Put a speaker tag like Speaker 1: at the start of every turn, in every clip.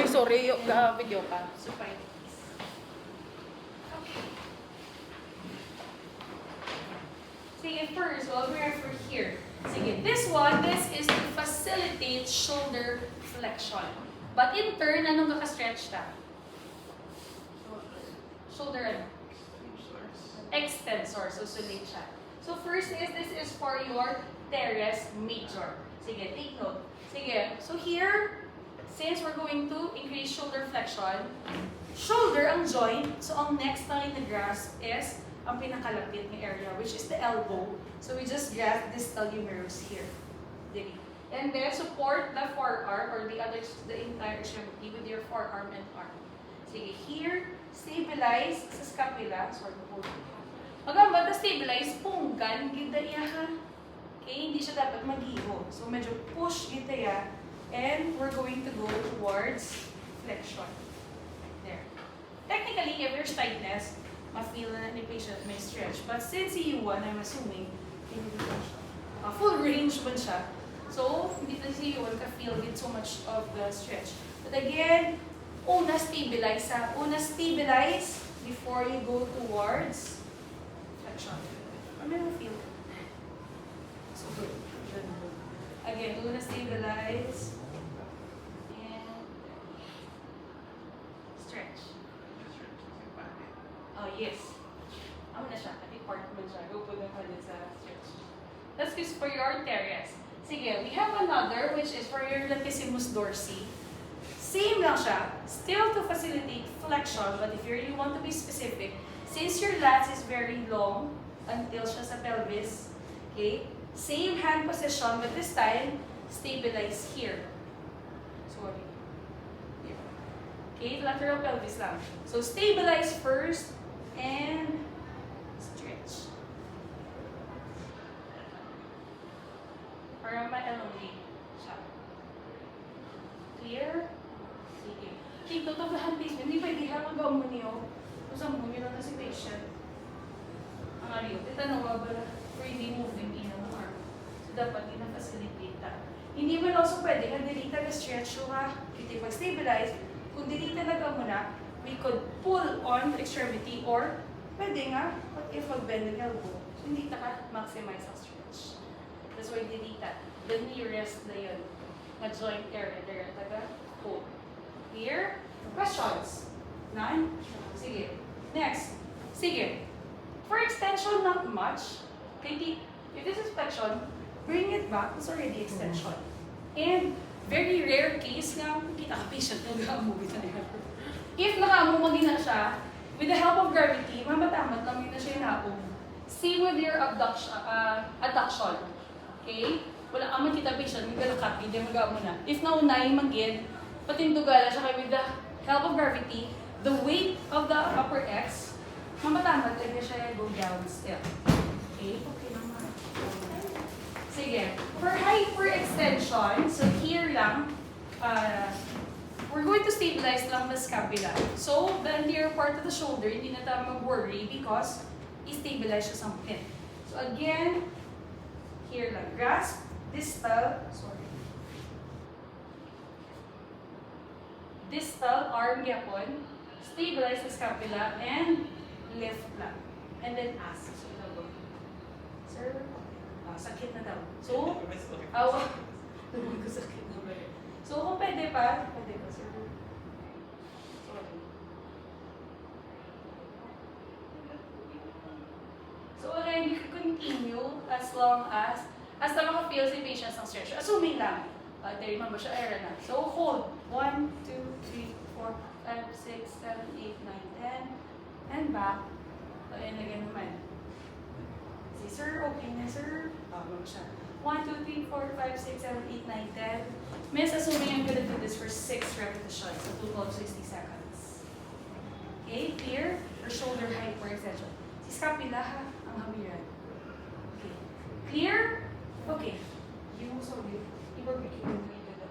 Speaker 1: sorry, video ka. Supine. Okay. Sige, first, we'll refer here. Sige, this is to facilitate shoulder flexion. But in turn, anong kaka-stretch ta? Shoulder ano? Extensor. So, sulit siya. So, first this is for your teres major. Sige, take note. Sige, so here, since we're going to increase shoulder flexion, shoulder ang joint, so ang next na ina-grasp is ang pinakalapit ng area, which is the elbow. So, we just grasp distal humerus here. And then, support the forearm or the entire extremity with your forearm and arm. Sige, here, stabilize sa scapula. Sorry, magamba, stabilize, punggan, gita iya ha. Okay, hindi siya dapat mag-iho. So, medyo push gita ya. And we're going to go towards flexion. There. Technically, if there's tightness, ma-feel na ni patient may stretch. But since EU1, I'm assuming, hindi ko siya. Full range man siya. So, hindi na si EU1 ka-feel with so much of the stretch. But again, una stabilize ha. Una stabilize before you go towards flexion. Ano yung feel? So, good. Again, una stabilize. And stretch. Oh, yes. Ano na siya? Kasi part mo siya. Go po na kalit sa stretch. That's just for your teres. Sige, we have another which is for your latissimus dorsi. Same lang siya. Still to facilitate flexion, but if you really want to be specific, since your lats is very long until siya sa pelvis, okay, same hand position, but this time, stabilize here. Sorry. Here. Okay, lateral pelvis lang. So, stabilize first, and stretch. Para ma-elongate siya. Clear? Sige. Take note of the hand placement. Hindi pwede ha mag-gawa mo niyo. Kung saan mo na si patient. Ang ariyo. Itanong ba ba freely moving in ang arm. So, dapat ina-facilitate ta. Hindi mo also pwede. Kung hindi stretch yung ha. Hindi pag-stabilize. Kung hindi talaga mo na, we could pull on the extremity or pwede nga, what if mag-bend ang elbow? So, hindi ka maximize ang stretch. That's why didita. The nearest na yun. Na joint area. There, taga-hold. Clear? Questions? None? Sige. Next. Sige. For extension, not much. Okay, if this is flexion, bring it back. It's already extension. And very rare case nga, kita ka patient na nag-move na yan. If naka-move na siya, with the help of gravity, mamatamat lang yun na siya inaong. Same with your adduction. Okay? Wala ka man kita patient, may galakap, hindi mag-amo na. If naunay magin, patindugala siya kayo with the help of gravity, the weight of the upper X, mamatamat lang siya go down still. Okay? Okay naman. Sige. For hyperextension, so here lang, we're going to stabilize lang the scapula. So, the anterior part of the shoulder, hindi na tayo mag-worry because i-stabilize siya sa pin. So, again, here lang. Grasp, distal arm gyapon, stabilize the scapula, and lift lang. And then ask. So, sir, sakit na daw. So, tubig ko sakit na ba yun? So, kung pwede pa, pwede pa, sir. Sorry. So, again, you can continue as long as na maka-feel si patient ng stretch. Assuming lang, there naman ba siya area na. So, hold. 1, 2, 3, 4, 5, 6, 7, 8, 9, 10. And back. And again naman. Si sir, okay na sir. Tama siya. 1, 2, 3, 4, 5, 6, 7, 8, 9, 10. Miss, assuming I'm gonna do this for 6 repetitions. So, total of 60 seconds. Okay, clear? For shoulder hyperextension. Si scapula ha, ang hawiran. Okay. Clear? Okay. Yung sorry. Ibarbecue mo ito daw.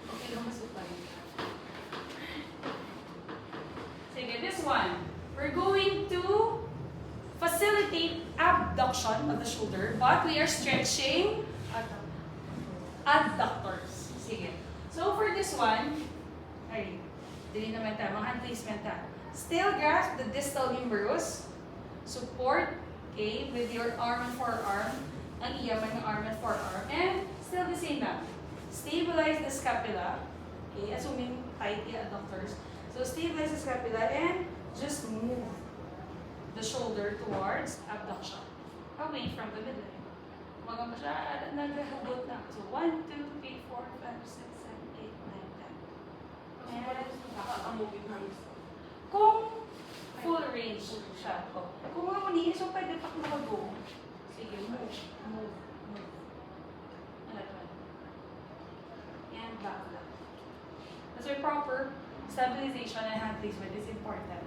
Speaker 1: Okay lang masupay. Sige, this one. We're going to facilitate abduction of the shoulder, but we are stretching adductors. Sige. So for this one, ay, dili naman ta, mga hand placement ta. Still grasp the distal humerus. Support, okay, with your arm and forearm. Ang iyaman ng arm and forearm. And still the same lang. Stabilize the scapula. Okay, assuming tight adductors. So stabilize the scapula and just move the shoulder towards abduction. Away from the midline. Mga masyadong naghahugot na. So 1, 2, 3, 4, 5, 6, 7, 8, 9, 10. And kung full range siya. Kung mga muni, so pwede pa mag-go. Sige, move. And back lang. Kasi proper stabilization and hand placement is important.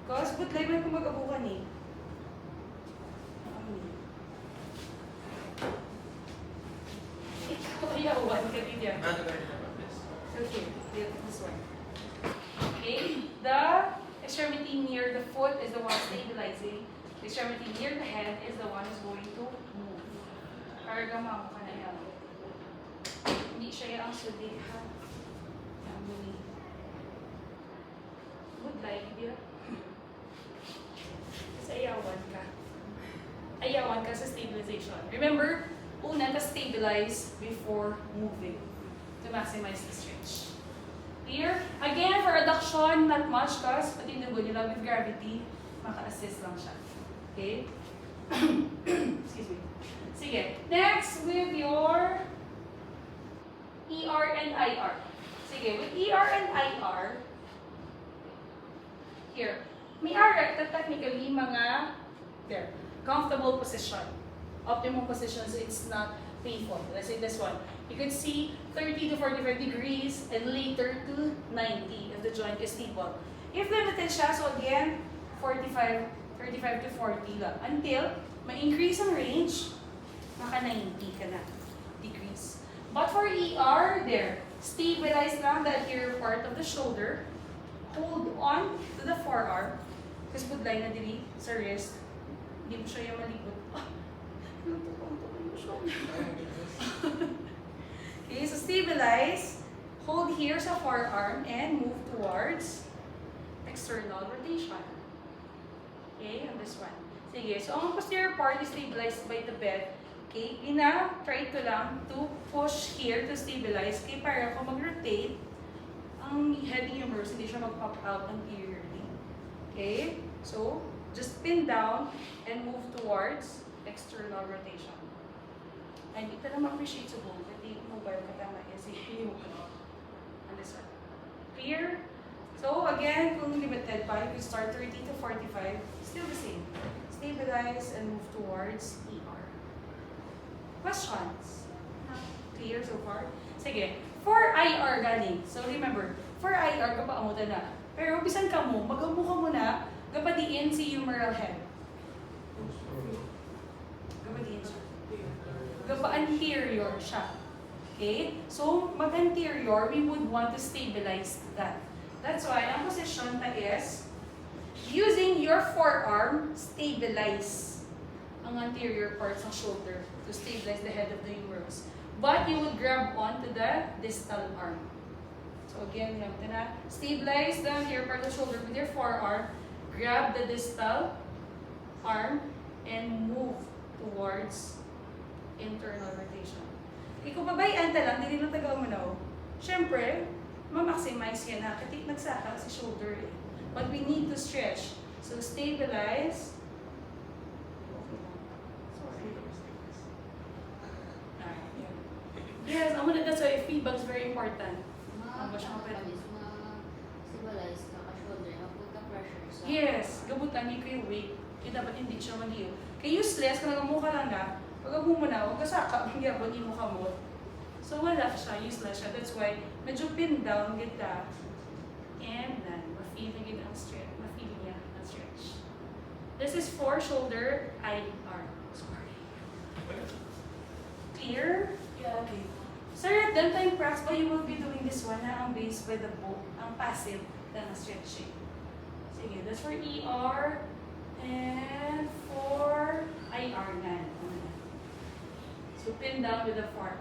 Speaker 1: Because budlay mo kung mag-abukan eh. Ikaw ayawan ka dito. Okay, this one. Okay, the extremity near the foot is the one stabilizing. The extremity near the head is the one who's going to move. Para gamang ka na yan. Hindi siya yung sudi, ha? Yan, muni. Good life, di ba? Kasi ayawan ka sa stabilization. Remember, una to stabilize before moving to maximize the stretch. Here, again, for adduction, not much because patinubo nyo lang with gravity, maka-assist lang siya. Okay? Excuse me. Sige. Next, with your ER and IR. Sige, with ER and IR, here, may RF na technically mga, there, comfortable position. Optimum position, so it's not painful. Let's say this one. You could see 30 to 45 degrees and later to 90 if the joint is stable. If limited siya, so again, 35 to 40 lang. Until may increase ang range, maka 90 ka na degrees. But for ER, there, stabilize lang the anterior part of the shoulder. Hold on to the forearm. Kasi budlay na dili sa wrist. Hindi mo siya yung malibot. Okay, so stabilize, hold here sa forearm, and move towards external rotation. Okay, on this one. Sige, so ang posterior part is stabilized by the bed. Okay, try ko lang to push here to stabilize. Okay, para kung mag-rotate, ang head humerus, hindi siya mag-pop out anteriorly. Okay, so just pin down and move towards external rotation. Ay, hindi ka na ma-appreciate sa buong, kasi mobile ka tama is yung on this one. Clear? So again, kung limited pa, you can start 30 to 45, still the same. Stabilize and move towards ER. Questions? Clear so far? Sige, for IR galing. So remember, for IR, kapaamutan na. Pero bisan ka mo, magamu ka muna, kapadiin si humeral head. Kapadiin siya. Anterior siya. Okay? So, mag-anterior, we would want to stabilize that. That's why, ang position ta is, using your forearm, stabilize ang anterior parts ng shoulder to stabilize the head of the humerus. But you would grab onto the distal arm. So again, you have to stabilize the anterior part of the shoulder with your forearm, grab the distal arm, and move towards internal rotation. Kung babayan ta lang, hindi na tagaw mo na. Siyempre, ma-maximize yan na. Kasi nagsaka si shoulder eh. But we need to stretch. So stabilize. Yes, that's why feedback is very important. Yes, gabutan niyo kayo weight. Kaya dapat hindi siya maliyo. Kaya useless, kung nagamuka lang na, pag mo na, huwag kasaka, hindi abot yung mukha mo. So wala siya, useless siya. That's why, medyo pin down kita. And then, ma-feeling it ang stretch. Ma-feeling niya ang stretch. This is for shoulder, IR. Sorry. Clear? Yeah, okay. Sir, at that time, practice, you will be doing this one na ang base by the bow, ang passive na stretching. Sige, that's for ER. And for IR na. So, pin down with the forearm.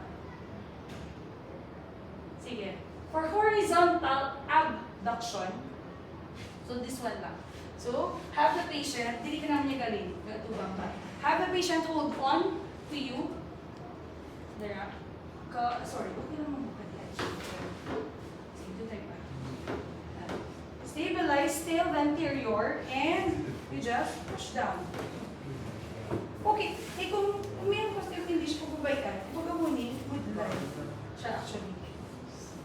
Speaker 1: Sige. For horizontal abduction, so this one lang. So, have the patient, hindi ka naman niya galing, gatubang ba? Have the patient hold on to you. There, sorry, okay lang mo sige, do tayo pa. Stabilize tail anterior and you just push down. Okay, eh kung umiyan pa sa hindi siya pagubay ka, pagkamunin, good line siya actually.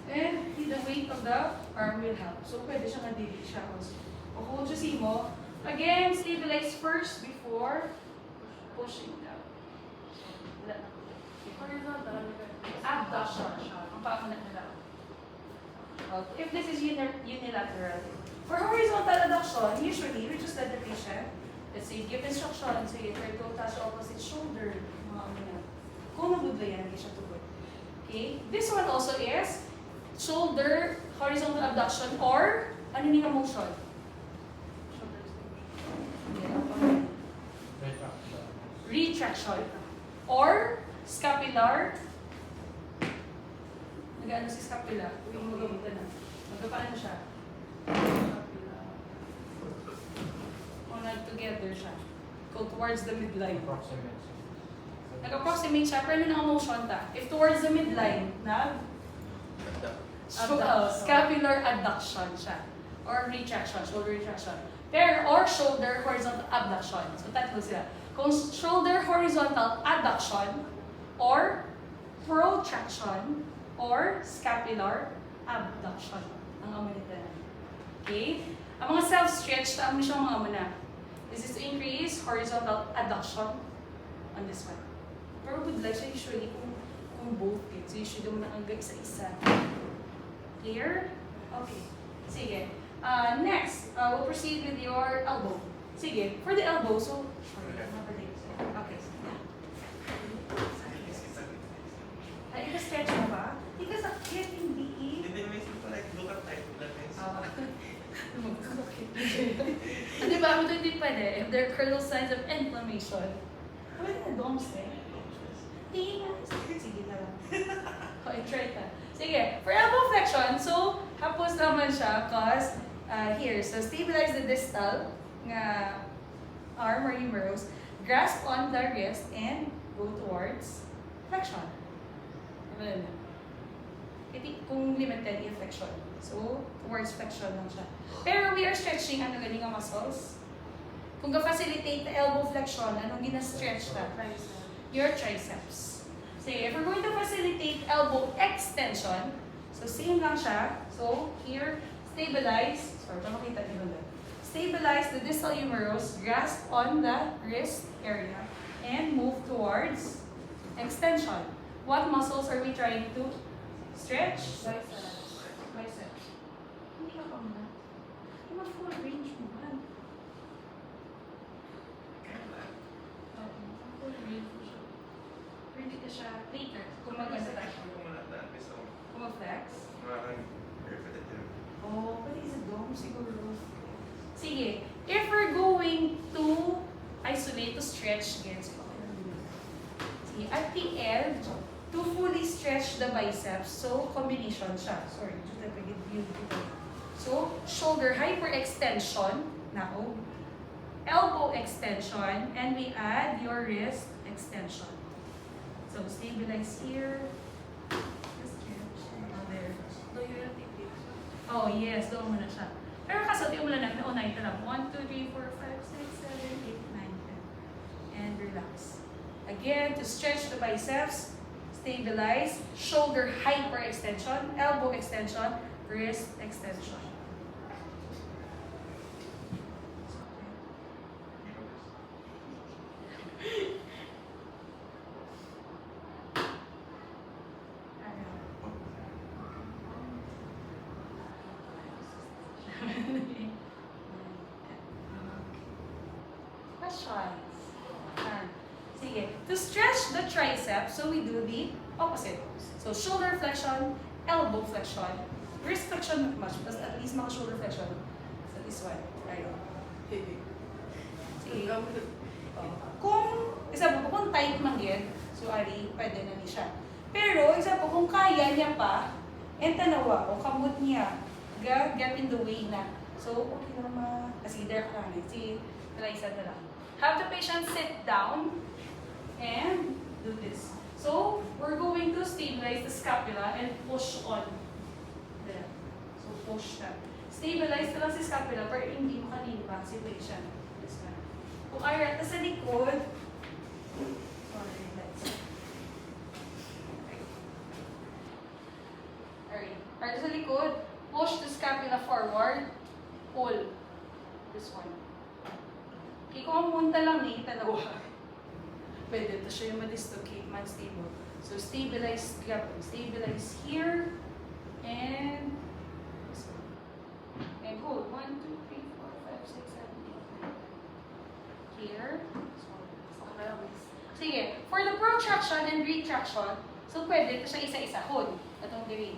Speaker 1: And the weight of the arm will help. So, pwede siya nga-delete siya also. O kung juicy mo, again, stabilize first before pushing down. Wala na. Horizontal. Abduction. Ang paa mo na lang. If this is unilateral. For horizontal abduction, usually, we just let the patient, let's say, give instruction, say, try to touch opposite shoulder. Kung nabudla yan, hindi siya tugod. Okay? This one also is shoulder horizontal abduction or ano nila motion? Retraction. Or scapular. Nag-ano si scapula? Yung magabutan na. Magpaano siya? Scapula. O nag-together siya. Go towards the midline. Nag-approximate siya, pero naka-motion ta. If towards the midline, scapular adduction siya. Or retraction, shoulder retraction. Pero, or shoulder horizontal abduction. So, tatlo sila. Kung shoulder horizontal adduction, or protraction, or scapular abduction. Ang amunitan. Okay? Ang mga self-stretch, taam mo siyang mga amuna. This is to increase horizontal adduction on this one. Pero good luck siya usually kung both kids. So, usually mo na hanggang isa-isa. Clear? Okay. Sige. Next, we'll proceed with your elbow. Sige. For the elbow, so... Okay. Ay, ika-stretch mo ba? Ika-sakit, hindi.
Speaker 2: Hindi may simple like look at type of that means.
Speaker 1: Di ba? Ako hindi pwede. If there are kernel signs of inflammation. Pwede na DOMS eh. Hindi nga. Sige na lang. Okay, try ta. Sige. For elbow flexion, so, hapos naman siya cause here. So, stabilize the distal nga arm or humerus. Grasp on the wrist and go towards flexion. Wala na. Kung limited yung flexion. So, towards flexion lang siya. Pero we are stretching ano galing ang muscles. Kung ka-facilitate the elbow flexion, anong gina-stretch na? Your triceps. So, if we're going to facilitate elbow extension, so same lang siya. So, here, stabilize. Sorry, pa makita nyo lang. Stabilize the distal humerus, grasp on the wrist area, and move towards extension. What muscles are we trying to stretch? Biceps. Hindi ka pa muna. Hindi mo full range mo ba? Full range mo siya. Pwede ka siya later. Kung maganda tayo. Kung mag-flex. Oh, pwede isa doon siguro. Sige. If we're going to isolate, to stretch again. See, at the end, to fully stretch the biceps, so combination siya. Sorry, just like I give you. So, shoulder hyperextension, now, elbow extension, and we add your wrist extension. So, stabilize here. Stretch. There. Oh, yes, doon muna siya. Pero kaso, di mo lang namin, unahin ka lang. 1, 2, 3, 4, 5, 6, 7, 8, 9, 10. And relax. Again, to stretch the biceps, stabilize, shoulder hyperextension, elbow extension, wrist extension. Questions? Sige. To stretch the triceps, so we do the opposite. So shoulder flexion, elbow flexion, wrist flexion not much, but at least mga shoulder flexion. So this one. Right. Sige. Kung, example, kung tight man yan, so ari, pwede na ni siya. Pero, example, kung kaya niya pa, And tanawa, o kamot niya, get in the way na. So, okay naman. Kasi there ka lang. Si Eliza na lang. Have the patient sit down and do this. So, we're going to stabilize the scapula and push on. There. So, push na. Stabilize na lang si scapula pero hindi makalimba si patient. This na. Kung ayaw sa likod, sorry, let's see. Alright, sa likod, push the scapula forward, pull. This one. Okay, kung ang munta lang eh, tanawa. Pwede ito siya yung ma-dislocate, man-stable. So, stabilize scapula. Stabilize here, and this one. And hold. 1, 2, 3, 4, 5, 6, 7, 8, 9. Here. Sige, for the protraction and retraction, so pwede ito siya isa-isa. Hold. Itong diri.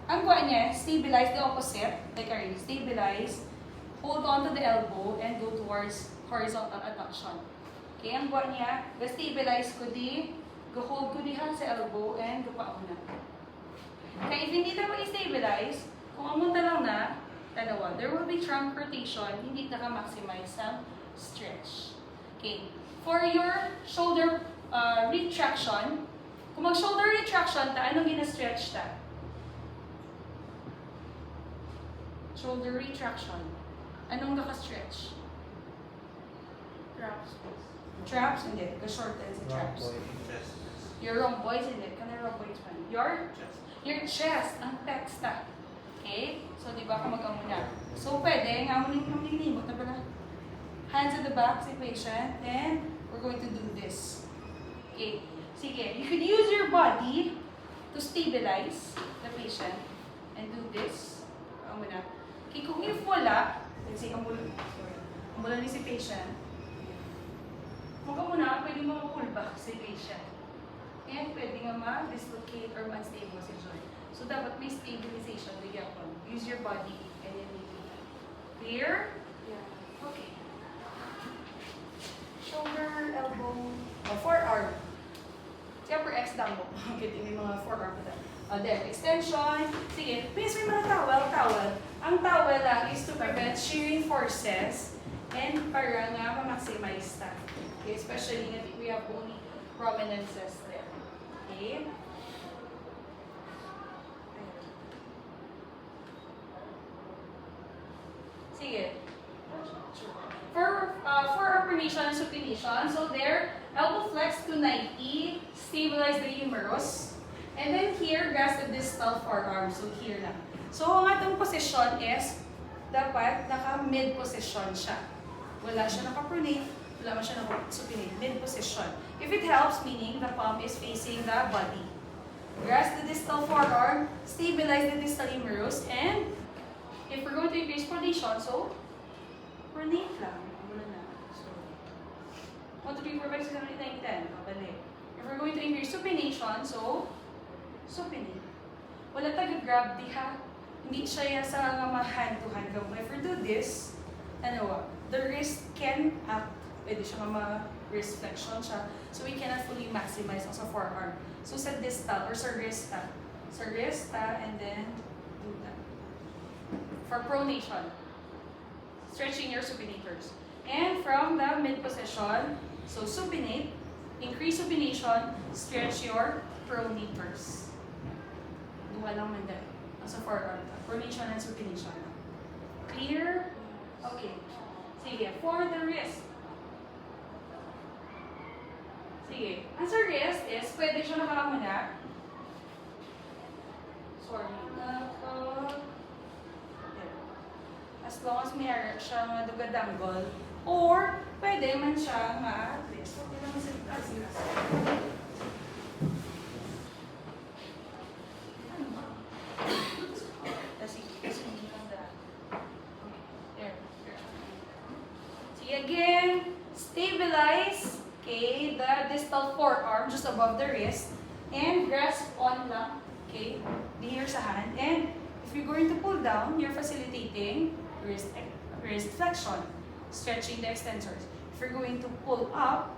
Speaker 1: Ang kuha niya, stabilize the opposite, like stabilize, hold on to the elbow, and go towards horizontal adduction. Okay, ang kuha niya, stabilize ko di, go-hold ko di ha sa elbow, and gupaon na. Kaya if hindi na ma-stabilize, kung amunta lang na, tanawa, there will be trunk rotation, hindi na ka-maximize ang stretch. Okay, for your shoulder retraction, kung mag-shoulder retraction ta, anong gina-stretch ta? Shoulder retraction. Anong naka-stretch?
Speaker 2: Traps.
Speaker 1: Traps? Hindi. Ka-shorten sa traps.
Speaker 2: Chest.
Speaker 1: Your rhomboids, hindi. Kana rhomboids man. Your chest. Ang pecs ta. Okay? So, di ba ka mag-amuna? So, pwede. Nga mo nang na pala. Hands at the back si patient. And we're going to do this. Okay. Sige. You could use your body to stabilize the patient. And do this. Amuna. Okay, kung if wala, let's say, amula ni si patient, kung ka muna, pwede mo ma-pull back si patient. And pwede nga ma-dislocate or ma-unstable si joint. So, dapat may stabilization na yapon. Use your body and then make it. Clear? Yeah. Okay. Shoulder, elbow, forearm. Kaya per X down mo. Kita may mga forearm na. There, extension. Sige, please may mga towel. Ang towel lang is to prevent shearing forces and para nga ma-maximize ta. Okay, especially nga we have only prominences there. Okay? Sige. For pronation and supination, so there, elbow flex to 90, stabilize the humerus. And then here, grasp the distal forearm. So here lang. So ang atong position is, dapat naka-mid position siya. Wala siya naka-pronate, wala man siya naka-supinate. Mid position. If it helps, meaning the palm is facing the body. Grasp the distal forearm, stabilize the distal humerus, and if we're going to increase pronation, so pronate lang. Wala na. So, 1, 2, 3, 4, 5, 6, 7, 8, 9, 10. Kabalik. If we're going to increase supination, so supinate. Wala taga-grab di ha. Hindi siya sa nga hand-to-hand gawin. If we do this, the wrist can act. Pwede siya nga ma-wrist flexion siya. So we cannot fully maximize sa forearm. So sa distal or sa wrista. Sa wrista and then do that. For pronation, stretching your supinators. And from the mid position, so supinate, increase supination, stretch your pronators. Walang manda. Nasa forearm ka. Pronation and supination. Clear? Okay. Sige. For the wrist. Sige. Ang sa wrist is, pwede siya nakakamuna. Sorry. As long as may siya dugadanggol. Or, pwede man siya ma-twist. Okay lang sa again, stabilize, okay, the distal forearm just above the wrist, and grasp on lang, okay, here sa hand, and if you're going to pull down, you're facilitating wrist flexion, stretching the extensors. If you're going to pull up,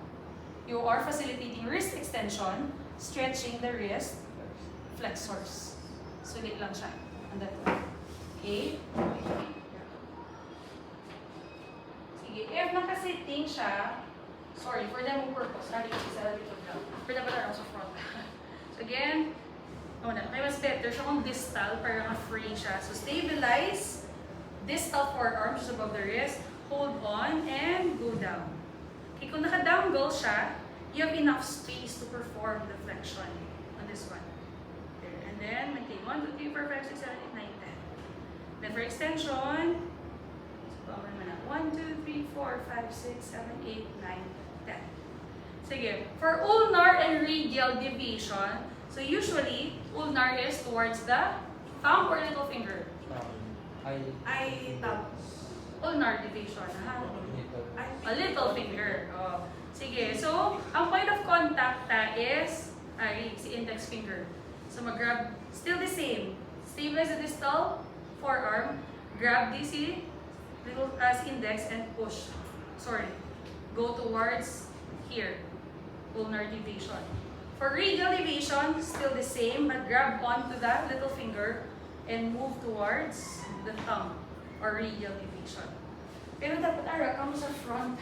Speaker 1: you are facilitating wrist extension, stretching the wrist flexors. Sulit lang siya. On that one. Okay? Sige, if nakasitting siya, sorry, for demo purpose, sorry, isa lang ito lang. For the better sa front. So again, kaya mas better siya kung distal para free siya. So stabilize, distal forearm just above the wrist, hold on, and go down. Okay, kung naka-down goal siya, you have enough space to perform the flexion on this one. There. And then maintain 1, 2, 3, 4, 5, 6, 7, 8, 9, 10. Then for extension, so 1, 2, 3, 4, 5, 6, 7, 8, 9, 10. Sige, for ulnar and radial deviation, so usually, ulnar is towards the thumb or little finger. Thumb. Ulnar deviation, ha? A little finger. Oh. Sige, so, ang point of contact is, si index finger. So, mag-grab, still the same. Stabilize the distal forearm, grab this little index and push. Sorry. Go towards here. Ulnar deviation. For radial deviation, still the same, but grab onto the little finger and move towards the thumb or radial deviation. Pero dapat ara kamo sa front.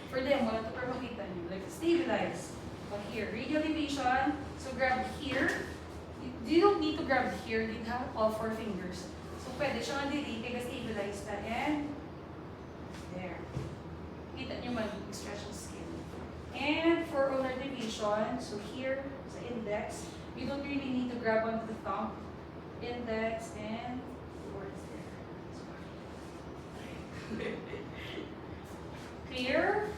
Speaker 1: For them, wala ito para makita nyo. Like, stabilize. Here, radial deviation. So, grab here. You don't need to grab here. You have all 4 fingers. So, pwede siyang delete kaya stabilize na. And, there. Kita nyo mag-stretch ang skin. And, for ulnar deviation, so here, sa index, you don't really need to grab onto the thumb. Index, and towards there. Clear?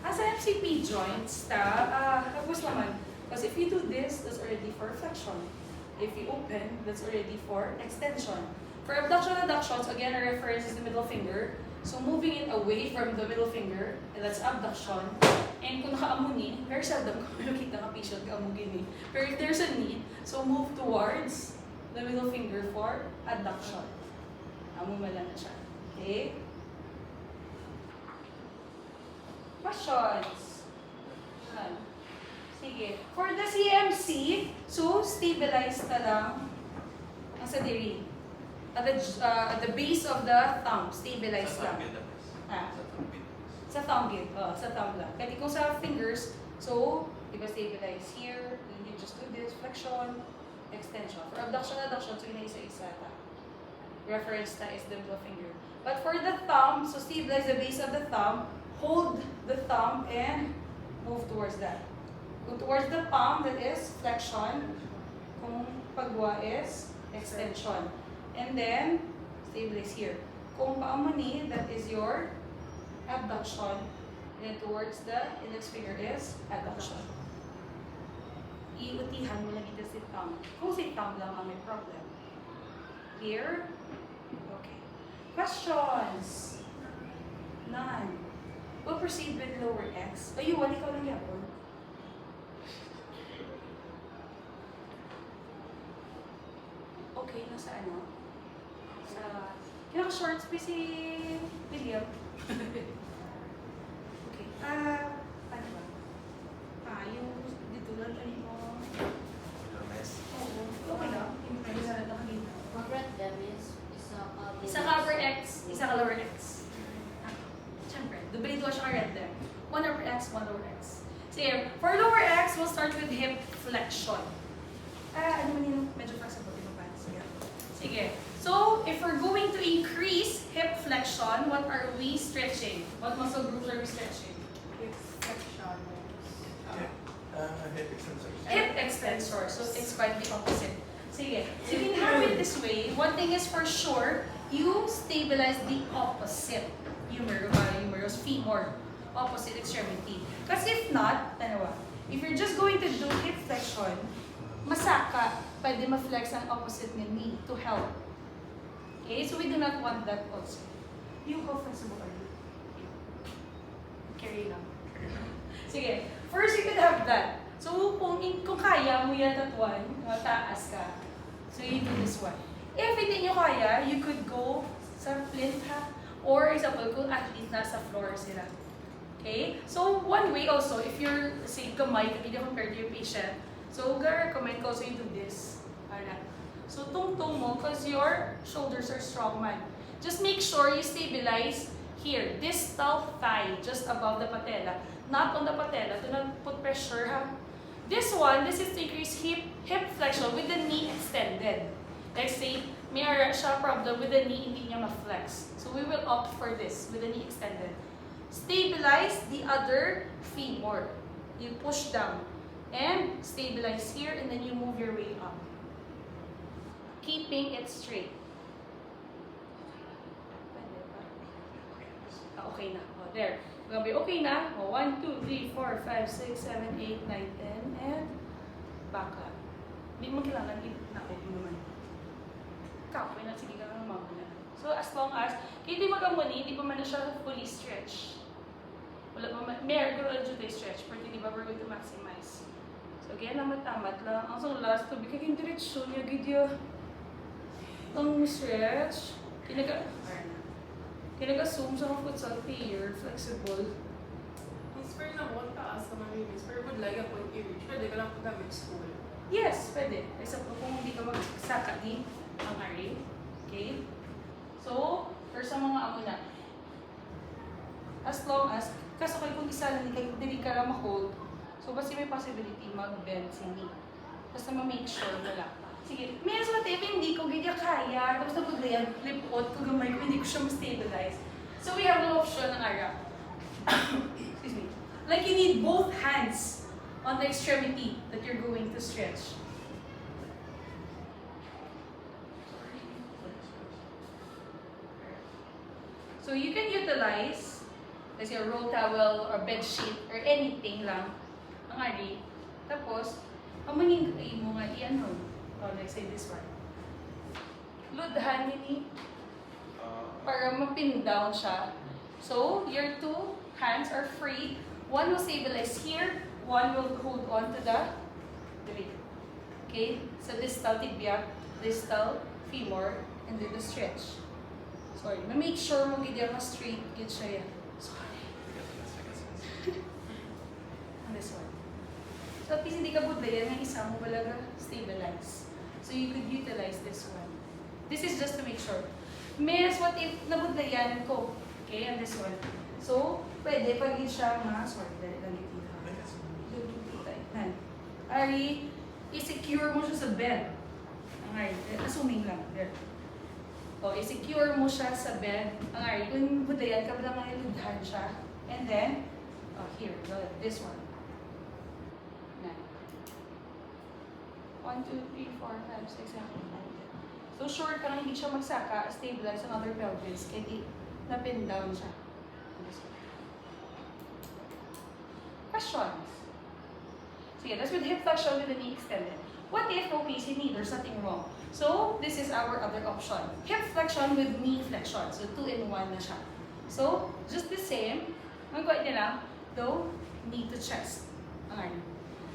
Speaker 1: As MCP joints, tapos naman, because if you do this, that's already for flexion. If you open, that's already for extension. For abduction adductions, again, our reference is the middle finger. So moving it away from the middle finger, and that's abduction. And kung naka-amuni, very seldom ko nakita ng patient ka-amugin eh. Pero if there's a need, so move towards the middle finger for adduction. Amumala na siya. Okay? Questions? Sige. For the CMC, so stabilize na lang ang sa diri. At the base of the thumb, stabilize lang. Sa thumb gate. Sa thumb lang. Kasi kung sa fingers, so, diba stabilize here, then you just do this, flexion, extension. For abduction, adduction, so yun na isa-isa ta. Reference na is the middle finger. But for the thumb, so stabilize the base of the thumb, hold the thumb and move towards that. Go towards the palm, that is flexion. Kung pagwa is extension. And then, stabilize here. Kung paamani, that is your abduction. And then towards the index finger is adduction. Iutihan mo lang ito si thumb. Kung si thumb lang ang may problem. Clear? Okay. Questions? None. We'll proceed with lower X. Ayun, ikaw lang yapon. Okay, nasa ano? Sa... Kinaka-shorts pa si William. Okay. Ano ba? Yung dito lang tayo mo. Oo. Okay lang. Yung nagsasalat na kanina.
Speaker 3: Mag-rent them is
Speaker 1: Isa ka upper X, isa ka lower X. Siyempre, dubalito siya ka red them. One upper X, one lower X. Sige, for lower X, we'll start with hip flexion. Ano man yun? Medyo flexible yung pants. Sige. So, if we're going to increase hip flexion, what are we stretching? What muscle groups are we stretching?
Speaker 3: hip flexion.
Speaker 2: Hip extensor.
Speaker 1: Hip extensor. So, it's quite the opposite. Sige. So, you can have it this way. One thing is for sure, you stabilize the opposite humerus, femur, opposite extremity. Because if not, if you're just going to do hip flexion, masaka, pwede ma-flex ang opposite ng knee to help. Okay, so we do not want that also. How flexible are you? Carry lang. Sige, first you could have that. So kung kaya mo yan at one, taas ka. So you do this one. If hindi nyo kaya, you could go sa plinth ha. Or example, kung athlete nasa floor sila. Okay? So one way also, if you're, say, kamay, hindi compared to your patient, so I recommend also you do this. Alright. So, tungtong mo, because your shoulders are strong man. Just make sure you stabilize here, distal thigh, just above the patella. Not on the patella. Do not put pressure, ha? This one, this is to increase hip flexion with the knee extended. Like say, may siya problem with the knee, hindi niya ma-flex. So we will opt for this, with the knee extended. Stabilize the other femur. You push down. And stabilize here, and then you move your way up. Keeping it straight. Okay na. Oh, there. Gabi, okay na. Oh, 1, 2, 3, 4, 5, 6, 7, 8, 9, 10, and back up. Hindi mo kailangan na-open naman. Kapoy na, sige ka lang magmula. So, as long as, kaya di magamuni, hindi pa man na siya fully stretch. Wala pa man, may gradually stretch, pero di ba we're going to maximize. So, again, tamat lang. Ang sa last, tabi kaging diretsyon niya, gidya. Ang stretch. Kinaga-zoom sa mga futsal pair, flexible.
Speaker 4: Inspire na mo, taas naman yung inspire. Would like ako yung i-reach. Pwede ka lang po gamit school.
Speaker 1: Yes, pwede. Except kung hindi ka magsaka din ang array. Okay? So, for sa mga amo na, as long as, kaso kayo kung isa lang, hindi ka lang ma-hold, so basta may possibility mag-bend si knee. Basta ma-make sure wala. Sige, may sa TV, hindi ko ganyan kaya. Tapos na yan, flip-out ko gamay ko, hindi ko siya ma-stabilize. So we have no option ng ara. Excuse me. Like you need both hands on the extremity that you're going to stretch. So you can utilize, let's say a roll towel or bed sheet or anything lang, ang ari. Tapos, amanin mo nga i-ano. Oh, like say this one. Ludhan nini para ma-pin down siya. So, your two hands are free. One will stabilize here, one will hold on to the leg. Okay? So, distal tibia, distal femur, and then the stretch. Sorry, ma-make sure mo gid ma-straight gid siya. Sorry. And this one. So, at least hindi ka budlayan ng isa mo balaga stabilize. So you could utilize this one. This is just to make sure. Meron what if nabudlayan ko. Okay, and this one. So, pwede pag siya sorry, dali lang dito. Ari, i-secure mo siya sa bed. Ang ari, assuming lang. There. O, i-secure mo siya sa bed. Ang ari, kung budlayan ka, lang iludhan siya. And then, here, this one. 1, 2, 3, 4, 5, 6, 7, 8, 9, 10. So, sure ka lang hindi siya magsaka, stabilize ang other pelvis, kaya di na-pin down siya. Questions? Sige, that's with hip flexion with the knee extended. What if no PC knee? There's nothing wrong. So, this is our other option. Hip flexion with knee flexion. So, 2-in-1 na siya. So, just the same. Magkawait niya lang, though, knee to chest. Ang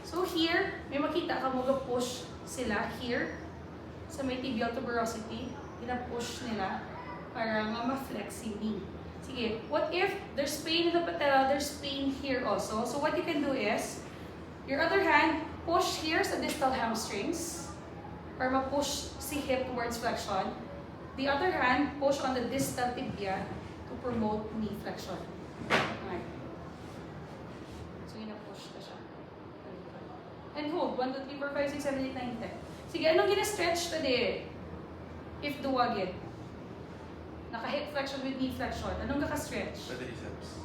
Speaker 1: so here, may makita ka mo push sila here sa may tibial tuberosity. Pina-push nila para nga ma-flex yung knee. Sige, what if there's pain in the patella, there's pain here also. So what you can do is, your other hand, push here sa distal hamstrings para ma-push si hip towards flexion. The other hand, push on the distal tibia to promote knee flexion. Okay. So yun na-push na siya. And hold. 1, 2, 3, 4, 5, 6, 7, 8, 9, 10. Sige, anong gina-stretch today? If duwagin. Naka-hip flexion with knee flexion. Anong kaka-stretch?
Speaker 2: Quadriceps.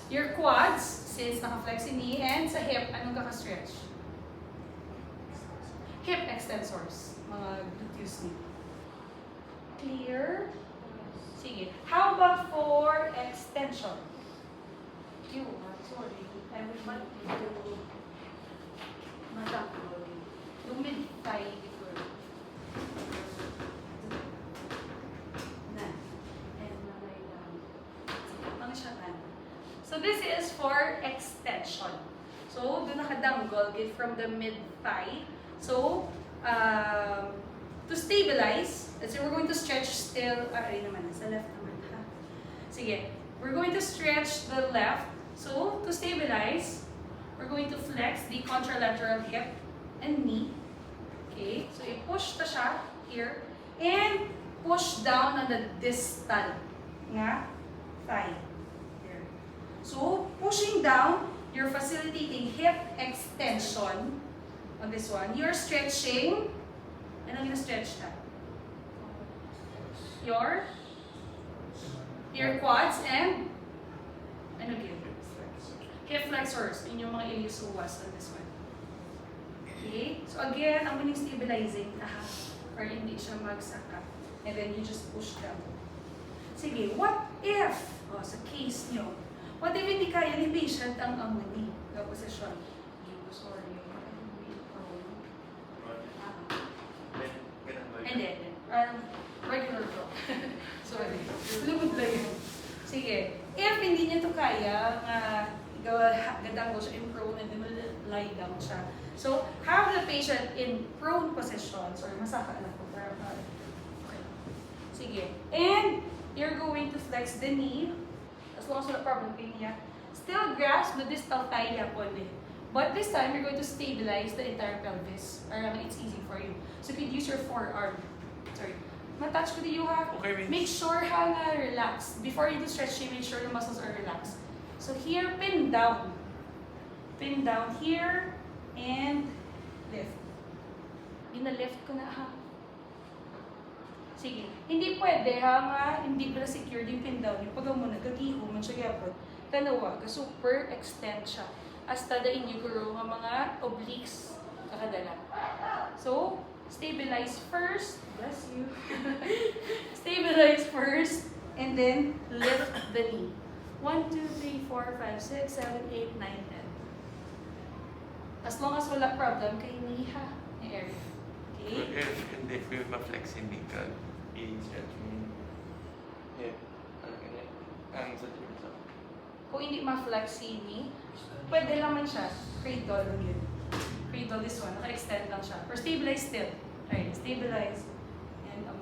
Speaker 1: Your quads, since naka-flex yung knee, and sa hip, anong kaka-stretch? Hip extensors. Mga gluteus knee. Clear? Sige. How about for extension? Sorry. I would want to yung mid-thigh before. So this is for extension. So, doon nakadanggol get from the mid-thigh. So, to stabilize, let's say we're going to stretch still, ay naman, sa left naman ha. Sige, we're going to stretch the left. So, to stabilize, we're going to flex the contralateral hip and knee. Okay. Okay? So, i-push ta siya here. And push down on the distal nga thigh. Here. So, pushing down, you're facilitating hip extension on this one. You're stretching. Ano gina-stretch na? Your quads and ano yun? Hip flexors. Yun yung mga iliusuwas on this one. Okay? So again, ang muling stabilizing or hindi siya magsaka. And then you just push down. Sige, what if, sa case nyo, what if hindi kaya ni patient ang amuni? The position. Sorry. And then, regular flow. Sorry. Lumod lang yun. Sige. If hindi niya to kaya, gadang ko siya in prone and then lie down siya. So, have the patient in prone positions or masaka lang po. Okay. Sige. And, you're going to flex the knee. As long as wala problem kay niya. Still grasp the distal thigh yapon din. But this time, you're going to stabilize the entire pelvis. Para it's easy for you. So, you could use your forearm. Sorry. Matouch ko din you have.
Speaker 2: Okay,
Speaker 1: Make sure na relax. Before you do stretching, make sure the muscles are relaxed. So, here, pin down. Pin down here. And lift. Gina-lift ko na ha. Sige. Hindi pwede hindi pala secured yung pin down. Yung pag mo nagkagiho man siya gyapon. Tanawa, super extend siya. Hasta da inyo guro nga mga obliques kakadala. So, stabilize first. Bless you. Stabilize first. And then, lift the knee. 1, 2, 3, 4, 5, 6, 7, 8, 9, 10. As long as wala problem kay knee ha. Ni area. Okay?
Speaker 2: Hindi ko yung ma-flex hindi ka i-stretch mo. Yeah. Ano ganyan? Ang sa gym sa.
Speaker 1: Kung hindi ma-flex si knee, pwede naman siya. Cradle lang yun. Cradle this one. Naka-extend lang siya. Or stabilize still. Okay, stabilize. And na.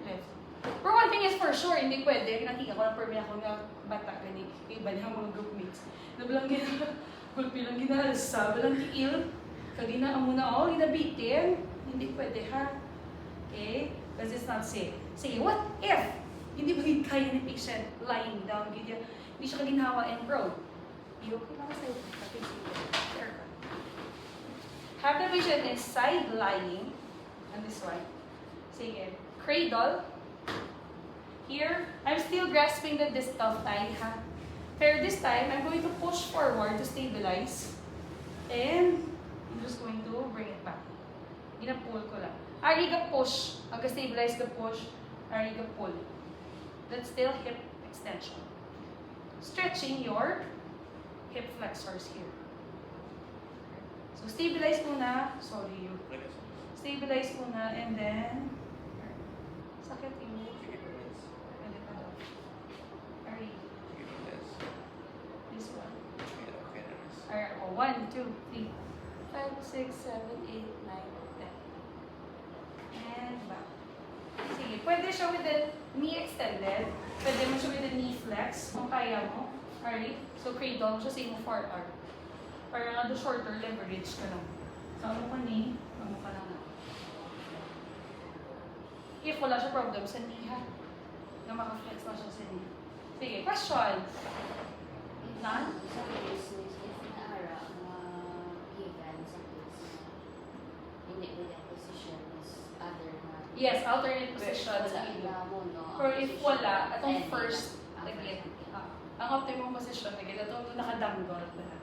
Speaker 1: Left. Pero one thing is for sure, hindi pwede. Nakita ko na per minute ako nga bata gani. Iba niya mga groupmates. Nabalang gulpi lang ginalsa. Balang tiil. Kagina ang muna ako, ginabitin. Hindi pwede ha. Okay? Because it's not safe. Sige, what if hindi ba kaya ni patient lying down? Hindi siya kaginawa and prone. Okay lang sa'yo. There ka. Have the patient in side lying. And this one. Sige. Cradle. Here, I'm still grasping the distal thigh, ha? Pero this time, I'm going to push forward to stabilize. And I'm just going to bring it back. Gina-pull ko lang. Ari ka push. Pagka-stabilize ka push, ari ka pull. That's still hip extension. Stretching your hip flexors here. So, stabilize muna. Sorry, you. Stabilize muna and then sakit yung pwede pa daw. Ari. This one. Alright, 1, 2, 3, 5, 6, 7, 8, 9, 10. And back. Sige, pwede siya with the knee extended. Pwede mo siya with the knee flex. Kung kaya mo. Alright? So, cradle siya sa iyong forearm. Para nga do shorter leverage ka lang. So, ano ka knee? Ano ka lang na. If wala siya problem sa knee ha. Na maka-flex na siya sa knee. Sige, question. None?
Speaker 3: Sa case if naara given sa case hindi with the position is other na
Speaker 1: Yes, alternate positions.
Speaker 3: wala mo no
Speaker 1: Or if wala, atong
Speaker 3: Ending
Speaker 1: first,
Speaker 3: ang
Speaker 1: again,
Speaker 3: first.
Speaker 1: ang optimum position, again, atong nakadanggol pa na.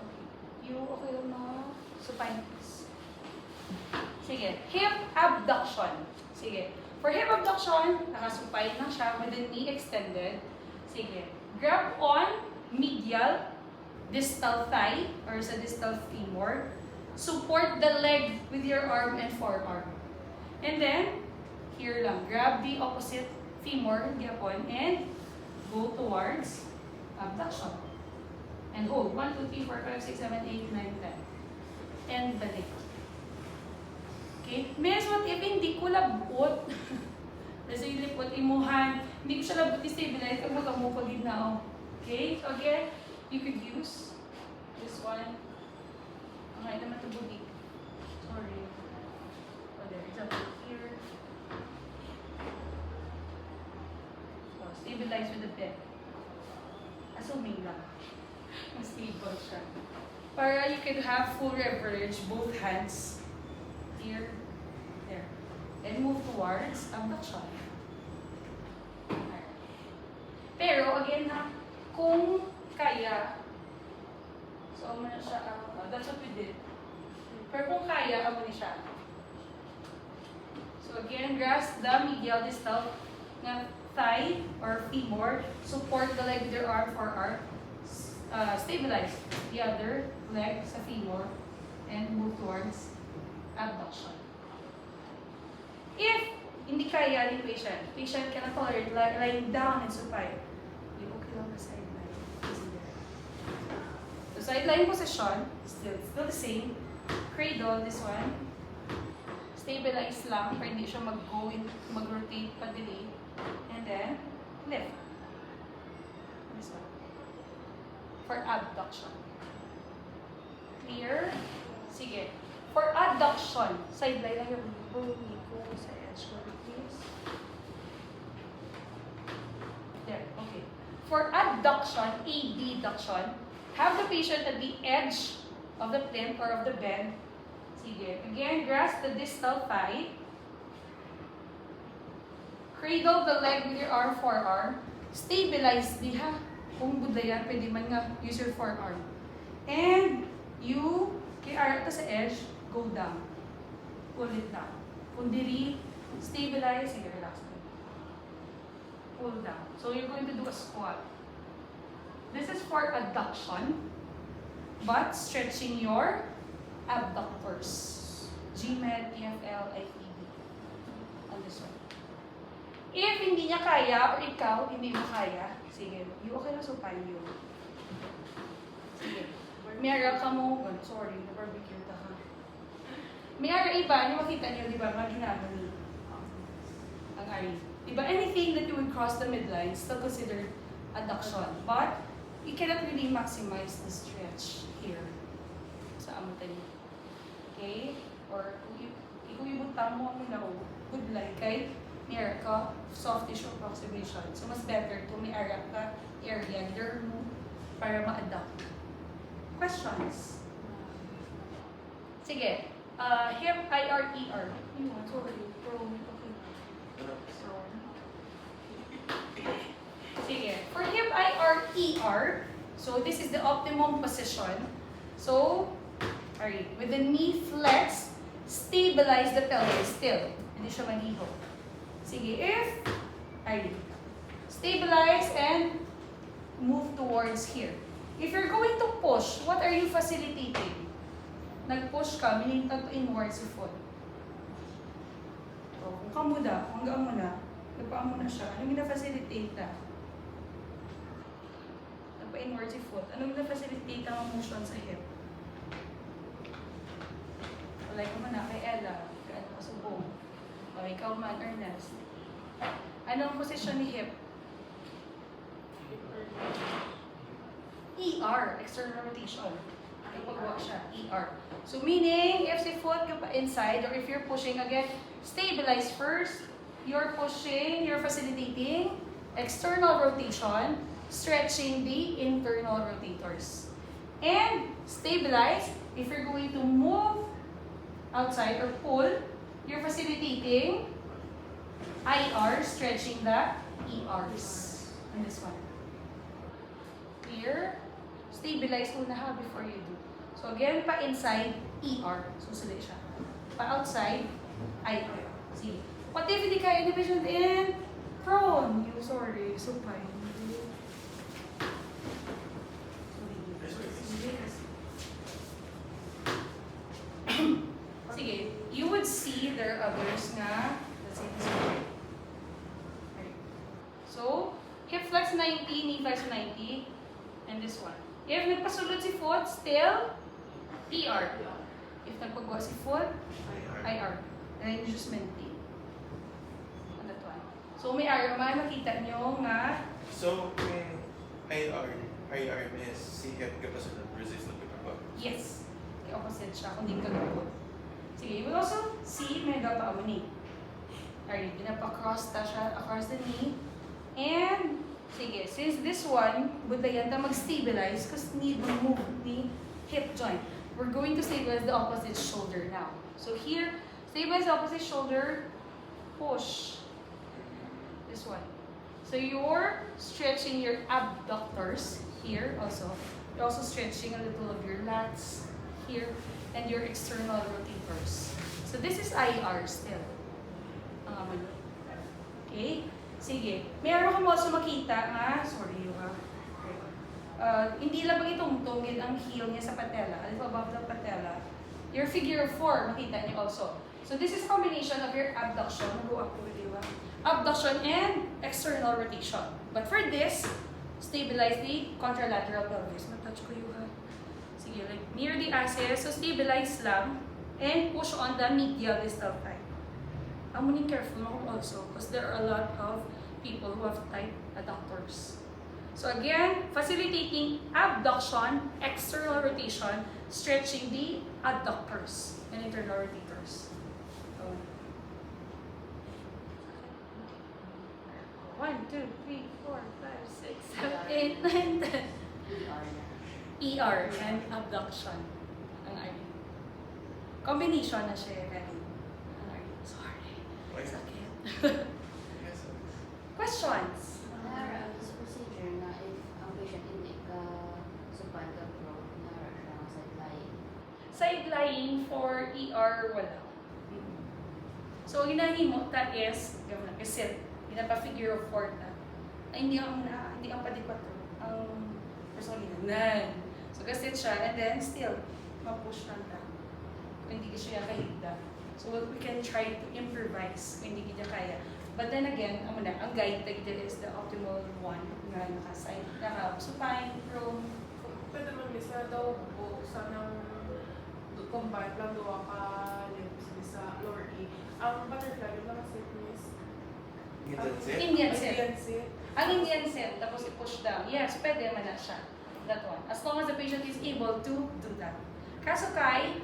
Speaker 1: Okay. You, okay lang na? Supine, please. Sige, hip abduction. Sige. For hip abduction, nakasupine lang siya with the knee extended. Sige. Grab on medial, distal thigh, or sa distal femur. Support the leg with your arm and forearm. And then, here lang, grab the opposite femur, gyapon, and go towards abduction. And hold. 1, 2, 3, 4, 5, 6, 7, 8, 9, 10. And balik. Okay? Miss, what if hindi ko labot? Kasi yung lipot, imuhan. Hindi ko siya labot i-stabilize kung magamupagid na ako. Okay? So again, you could use this one. Okay naman ito budig. sorry. Oh, there, example here. So, stabilize with the bed. Assuming lang. Mas stable siya. Para you can have full leverage, both hands. Here, there. And move towards abduction. Alright. Pero, again ha, kung kaya, so amo na siya, that's what we did. Pero kung kaya, amo na siya. So again, grasp the medial distal na thigh or femur, support the leg with your arm, forearm, stabilize the other leg sa femur, and move towards abduction. If hindi kaya ni patient cannot tolerate lying down and supine, you okay lang sa sideline. Easy there. So sideline position, still the same. Cradle, this one. Stabilize lang para hindi siya mag-rotate pa delay. And then, lift. This one. For abduction. Clear? Sige. For adduction, sideline lang yung bumi ko sa edge ko, please. There, okay. For adduction, abduction, have the patient at the edge of the plinth or of the bed. Sige. Again, grasp the distal thigh. Cradle the leg with your arm, forearm. Stabilize diha. Kung budayan, pwede man nga use your forearm. And you, kay arm sa edge, go down. Pull it down. Kung diri, stabilize, sige, relax. Pull down. So you're going to do a squat. This is for adduction, but stretching your abductors. GMED, EFL, IPB. On this one. If hindi niya kaya, or ikaw, hindi mo kaya, sige, you okay na supine you. Sige. Mayara ka mo, sorry, na-barbecue ta ha. Mayara iba, yung makita niyo, di ba, maginagawa ni ang ari. Di ba, anything that you would cross the midline, still considered adduction. But, you cannot really maximize the stretch here sa amutan niyo. Okay? Or, kung ibutang mo ang lao, good line, kay mayara ka, soft tissue approximation. So, mas better to may area ka, area, either mo, para ma-adapt. Questions? Sige. Hip, IR, ER. Sorry. Sige. For hip, IR, ER, so this is the optimum position. So, alright, with the knee flex, stabilize the pelvis still. Hindi siya maniho. Sige, if, alright, stabilize and move towards here. If you're going to push, what are you facilitating? Nag-push ka, meaning to inwards your foot. So, kung kamuda, kung hanggang mo na, nagpaan mo na siya, anong gina-facilitate na? Nagpa-inwards your foot. Anong gina-facilitate ang motion sa hip? Like mo na kay Ella, kay ano kasubong. O ikaw man, Ernest. Anong posisyon ni hip? ER, external rotation. Kapag walk siya, ER. So meaning, if si foot ka pa inside, or if you're pushing again, stabilize first. You're pushing, you're facilitating external rotation, stretching the internal rotators. And stabilize, if you're going to move outside or pull, you're facilitating IR, stretching the ERs. And this one. Here, stabilize muna ha before you do. So again, pa inside, ER. Susunod siya. Pa outside, IR. See? What if hindi kaya division in prone? You sorry, supine. Sige, you would see there are others nga, let's say this one. Right. So, hip flex 90, knee flex 90, and this one. If nagpasulod si foot, still ER. If nagpagawa si foot, IR. And then you just maintain. On that one. So, may area man, makita nyo nga.
Speaker 2: So, kung IR is si hip kapasunod versus na pagkabag.
Speaker 1: Yes. Kaya opposite siya, kung di ka gabot. Sige, you will also see mega pa mo ni. Alright, pinapa-cross ta siya across the knee. And, sige, since this one, budlayan ta mag-stabilize because need to move the hip joint. We're going to stabilize the opposite shoulder now. So here, stabilize the opposite shoulder, push. This one. So you're stretching your abductors here also. You're also stretching a little of your lats here and your external rotators. So this is IR still. Okay? Sige. Meron kang also makita nga, sorry ha. Hindi lang itungtungin ang heel niya sa patella, a little above the patella. Your figure 4, makita niyo also. So this is combination of your abduction, go up to the abduction and external rotation. But for this, stabilize the contralateral pelvis. Matouch ko yung sige, like near the axis, so stabilize lang and push on the medial distal thigh. I'm really careful also because there are a lot of people who have tight adductors. So again, facilitating abduction, external rotation, stretching the adductors and internal rotators. So, 1, 2, 3, 4, 5, 6, 7, 8, 9, 10. ER and abduction. Ang RD. Combination na siya ready. Ang RD. Sorry. Sakit.
Speaker 2: Yes.
Speaker 1: Questions?
Speaker 3: Nara, this procedure na if ang patient hindi ka supad ka pro, nara siya ang side-lying.
Speaker 1: Side lying for ER, wala. So, ang ginahimo ta is, gawin na, sit. Ginapa-figure of 4 na. Ay, hindi ang padikot. Ang personally na. So, gasit siya, and then still, ma-push lang ta. Kung hindi ka siya kahigda. So, we can try to improvise kung hindi kita kaya. But then again, ang guide like is the optimal one na naka-side, naka-supine, prone.
Speaker 4: Pwede man misa daw po sa nang combine lang daw ka limbs sa lower A. Ang butterfly, yung mga set miss.
Speaker 2: Indian set?
Speaker 1: Indian set.
Speaker 4: Indian set.
Speaker 1: Ang Indian set, tapos i-push down. Yes, pwede man na siya. That one. As long as the patient is able to do that. Kaso kay,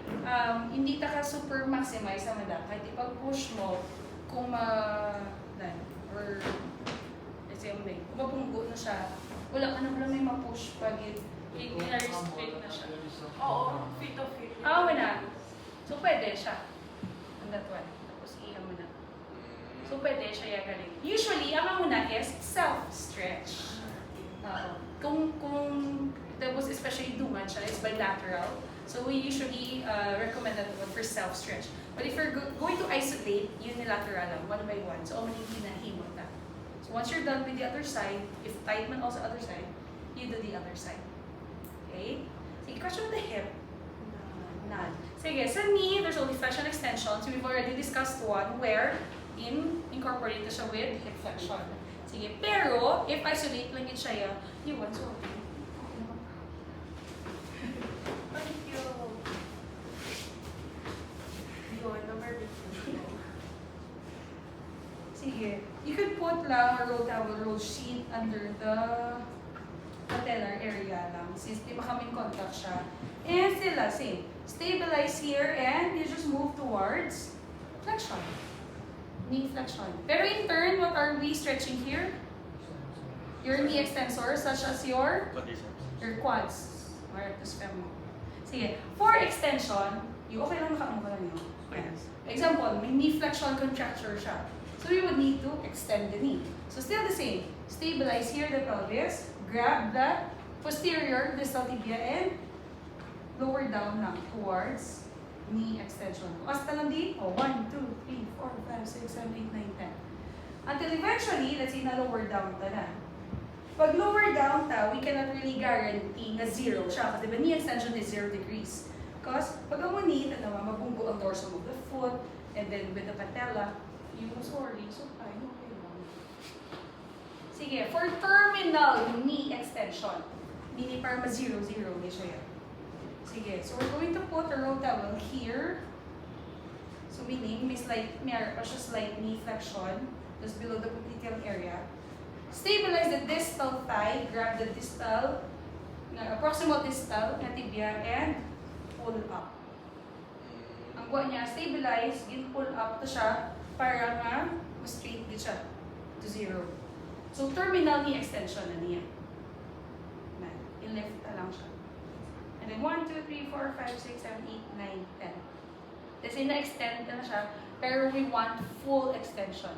Speaker 1: hindi ta ka super maximize sa manda. Kahit ipag-push mo, kung or let's say kung mapunggo na siya, wala may ma-push pag i-restrict na siya.
Speaker 4: Oo, fit of fit.
Speaker 1: Wala. So pwede siya. On that one. Tapos iha mo na. So pwede siya galing. Usually, ang muna is self-stretch. Kung tapos especially dungan siya, it's bilateral. So we usually recommend that one for self-stretch. But if you're going to isolate, unilateral lang, one by one. So only hinahimot na. So once you're done with the other side, if tight man also other side, you do the other side. Okay? Sige, question with the hip. None. Sige, sa knee, there's only flexion extension. So we've already discussed one where incorporate siya with hip flexion. Sige, pero if isolate lang yun siya, you want to.
Speaker 4: Thank you. Yun, number 15.
Speaker 1: Sige, you could put lang a roll towel, roll sheet under the patellar area lang since di ba kaming contact siya. And still same. Stabilize here and you just move towards flexion. Knee flexion. Pero in turn, what are we stretching here? Your knee extensors such as your quads. Or rectus femoral. Sige. For extension, okay lang nakaano ka lang yun.
Speaker 2: Yes.
Speaker 1: Example, may knee flexion contracture siya. So we would need to extend the knee. So still the same. Stabilize here the pelvis. Grab the posterior distal tibia and lower down lang towards knee extension. Basta lang di, 1, 2, 3, 4, 5, 6, 7, 8, 9, 10. Until eventually, let's say na lower down ta na. Pag lower down ta, we cannot really guarantee na 0 siya. Kasi diba knee extension is 0 degrees. Because pag ang knee, mabunggo ang dorsum of the foot, and then with the patella, sorry, so fine, okay lang. Sige, for terminal knee extension, meaning para ma-0, 0, may siya yan. Sige, so we're going to put a roll towel here. So meaning, may slight knee flexion just below the popliteal area. Stabilize the distal thigh, grab the distal, proximal distal na tibia, and pull up. Ang Magwa niya, stabilize, gin pull up to siya para nga ma-straight din siya to 0. So, terminal knee extension na niya. Na, i-lift na lang siya. And then 1, 2, 3, 4, 5, 6, 7, 8, 9, 10. Kasi na-extend na siya, pero we want full extension.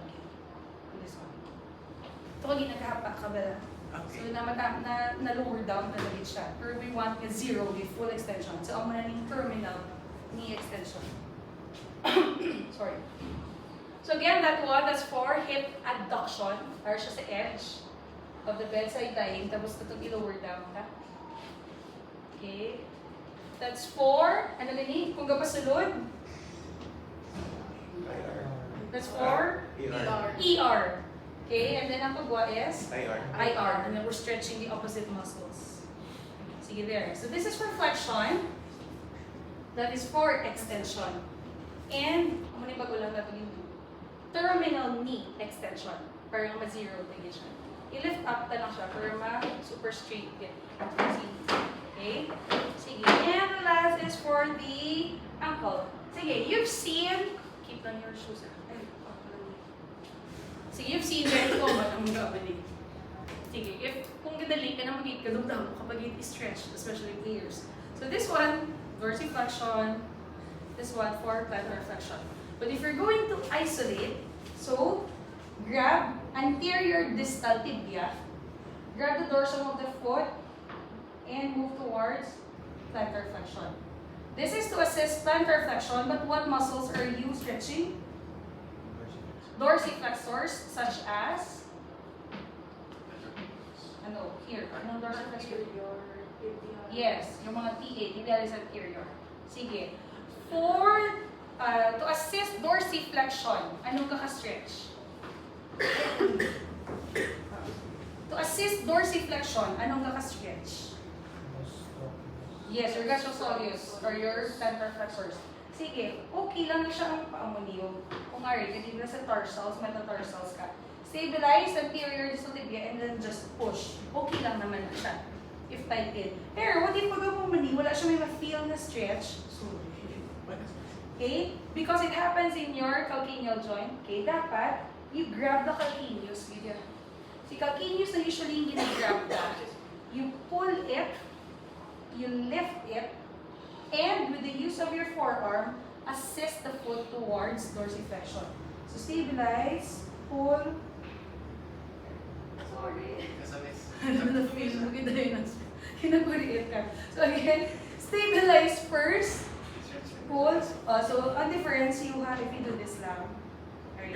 Speaker 1: On this one. Ito kung ginagahapak ka ba? So, na-lower down talaga siya. Pero we want a 0 with full extension. So, ang muna ng terminal knee extension. Sorry. So, again, that's for hip adduction. Para siya sa edge of the bedside lying. Tapos ito i-lower down. Ha? Okay. That's for, ano nini? Kung kapasulod. That's for ER. Okay, and then ang pagwa is IR. And then we're stretching the opposite muscles. Sige there. So this is for flexion. That is for extension. And, muna yung bago lang natin yung terminal knee extension. Para ma-zero tingin siya. I-lift up na lang siya para ma-super straight get. Okay? Sige. And the last is for the ankle. Sige, you've seen, keep on your shoes. Sige, you've seen very common ang mga abali. Sige, kung gadali ka na magkikadugdang mo kapag i-stretch, especially ears. So this one, dorsiflexion. This one for plantar flexion. But if you're going to isolate, so grab anterior distal tibia, grab the dorsum of the foot, and move towards plantar flexion. This is to assist plantar flexion, but what muscles are you stretching? Dorsiflexors, such as, ano, here, anong dorsiflexor? Yes, yung mga TA, tibialis anterior. Sige. To assist dorsiflexion, anong kaka-stretch? To assist dorsiflexion, anong kaka-stretch? Yes, your gastrosoleus or your plantar flexors. Sige, okay lang na siya ang paa mo niyo. Kung nga rin, kasi sa tarsals, metatarsals ka. Stabilize anterior distal tibia and then just push. Okay lang naman na siya. If tighten. Pero, what if pag mo mani, wala siya may ma-feel na stretch? Okay? Because it happens in your calcaneal joint. Okay? Dapat, you grab the calcaneus. Si calcaneus na usually yung ginagrab ka. You pull it, you lift it, and with the use of your forearm, assist the foot towards dorsiflexion. So stabilize, pull. Sorry. So again, stabilize first, pull. So on difference, you have if you do this lang. Right?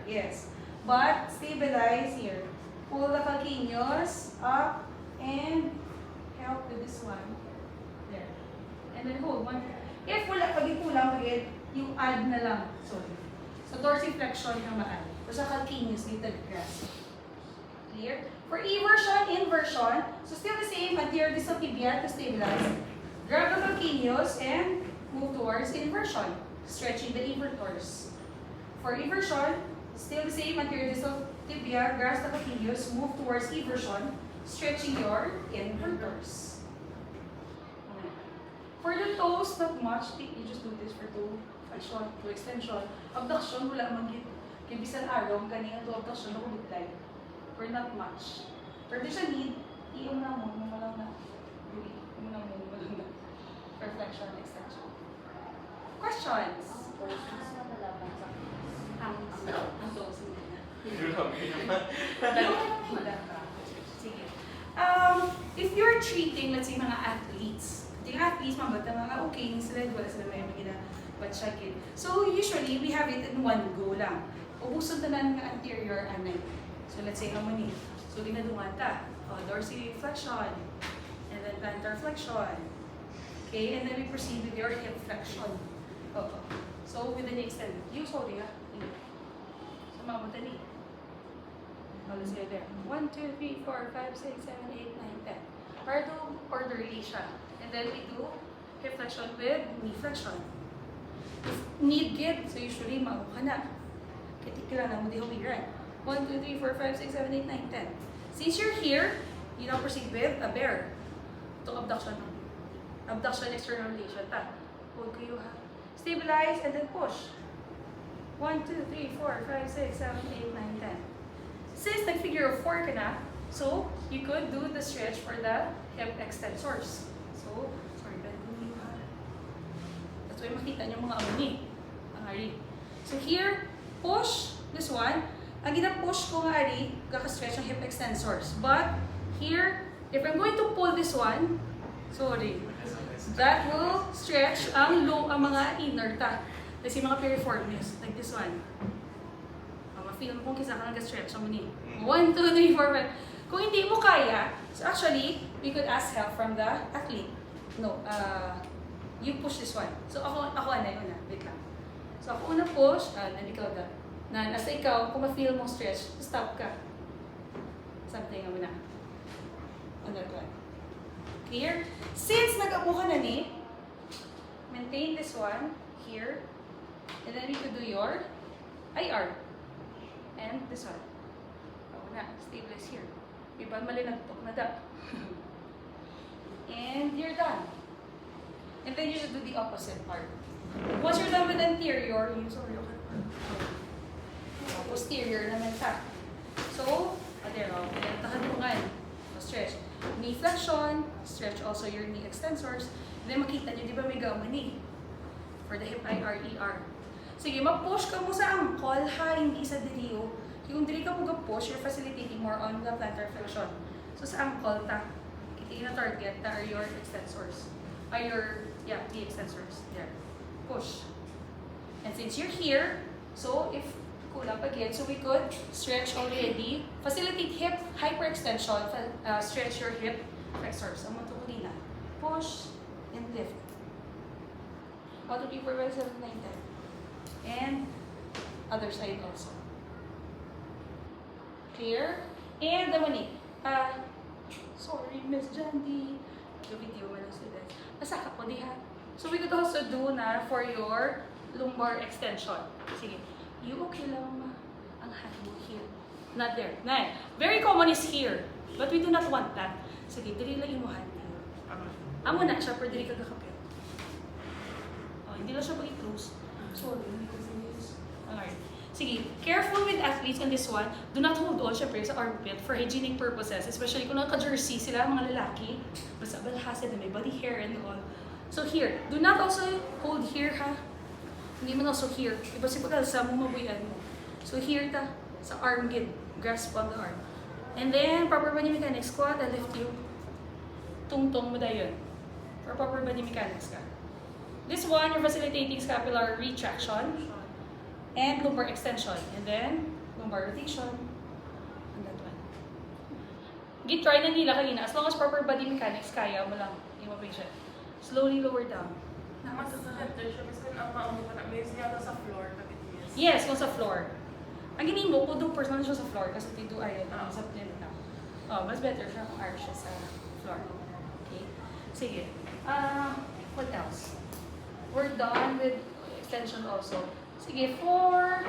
Speaker 1: Yes. But stabilize here. Pull the calcaneus up and help with this one. There. And then hold one. If wala, pag ikulang, yung add na lang. Sorry. So dorsiflexion ka ma-add. So sa calcaneus, dito grasp. Clear? For eversion, inversion, so still the same, anterior distal tibia to stabilize. Grab the calcaneus and move towards inversion, stretching the evertors. For eversion, still the same, anterior distal tibia, grasp the calcaneus, move towards eversion, stretching your invertors. For the toes, not much. You just do this for toe flexion, toe extension. Abduction, wala magiging. Kaya bisan araw, kanina to abduction, ako bitlay. For not much. Pero di siya need, iyon na mo, malang na. Iyon na mo, malang na. For flexion, extension. Questions? Ang toes, hindi na. Sige. If you're treating, let's say, mga athletes, yung athletes, mga okay, sila, wala sila may gina-check-in. So, usually, we have it in one go lang. Ubusan na ng anterior anay. So, let's say, harmony. So, ginadungan ka. Dorsiflexion. And then plantar flexion. Okay, and then we proceed with your hip flexion. So, with the next extend. Use holding, ha? So, mamutali. Let's go there. 1, 2, 3, 4, 5, 6, 7, 8, 9, 10. Para to orderly siya. And then we do hip flexion with knee flexion. If need get, so usually mauka na. Kailangan mo di humiran. 1, 2, 3, 4, 5, 6, 7, 8, 9, 10. Since you're here, you now proceed with a bear. Ito abduction. Abduction, external rotation. Hold kayo ha. Stabilize and then push. 1, 2, 3, 4, 5, 6, 7, 8, 9, 10. Since nag-figure of 4 ka na, so you could do the stretch for the hip extensors. So, sorry, bending ha. That's why makita niyo mga amuni. Ang ari. So here, push this one. Ang gina-push ko nga ari, kaka-stretch ang hip extensors. But here, if I'm going to pull this one, sorry, that will stretch ang mga inner ta. Kasi mga piriformis, like this one. Ma-feel mo kung kisa ka nag-stretch ang muni. 1, 2, 3, 4, 5. Kung hindi mo kaya, so actually, we could ask help from the athlete. No, you push this one. So ako anay una, wait lang. So ako una push, and ikaw da. Na nasa ikaw, kung ma-feel mong stretch, stop ka. Something nga muna. On that one. Clear? Since nag-apo ka na ni, maintain this one here. And then you could do your IR. And this one. Oo na, stabilize here. Iba mali nagtok na da. And you're done. And then you should do the opposite part. Once you're done with the anterior, posterior naman ka. So, there, tahan mo nga. Stretch. Knee flexion, stretch also your knee extensors. Then makita nyo, di ba may gamani? For the hip IR, ER. Sige, mag-push ka mo sa ankle ha, hindi sa diriyo. Kung diri ka mo ga-push, you're facilitating more on the plantar flexion. So sa ankle, kita na target, are your extensors. Are your, the extensors. There. Push. And since you're here, so if kulang again, so we could stretch already, facilitate hip hyperextension, stretch your hip flexors. Ang mga na. Push and lift. 1, 2, 3, 4, 5, 7, 9, 10. And other side also. Clear? And the money. Sorry, Miss Jandy. The video mo lang sila. Masaka po diha. So we could also do na for your lumbar extension. Sige. You okay lang ma? Ang hand mo here. Not there. Nay. Very common is here. But we do not want that. Sige, dili lang yung hand here. Amo na siya, pero dili ka kakapit. Hindi lang siya pag-i-close. Sorry. Alright. Sige, careful with athletes on this one. Do not hold on syempre sa armpit for hygienic purposes. Especially kung naka-jersey sila, mga lalaki. Basta balhasin na may body hair and all. So here, do not also hold here ha. Hindi mo also here. Iba si pagkalsa mo, mabuyan mo. So here ta, sa arm gid. Grasp on the arm. And then, proper body mechanics. Squat, I lift you. Tungtong mo da yun. For proper body mechanics ka. This one, you're facilitating scapular retraction and lumbar extension. And then, lumbar rotation. And that one. Gitry na nila kanina. As long as proper body mechanics, kaya mo lang yung patient. Slowly lower down.
Speaker 4: Mas center siya, mas kung ang maamo ka na, may siya sa floor, kapit
Speaker 1: Yes, kung sa floor. Ang ginin mo, kung do personal siya sa floor kasi they do iron sa plane na. Mas better siya kung arch siya sa floor. Okay? Sige. What else? We're done with extension also. Sige, for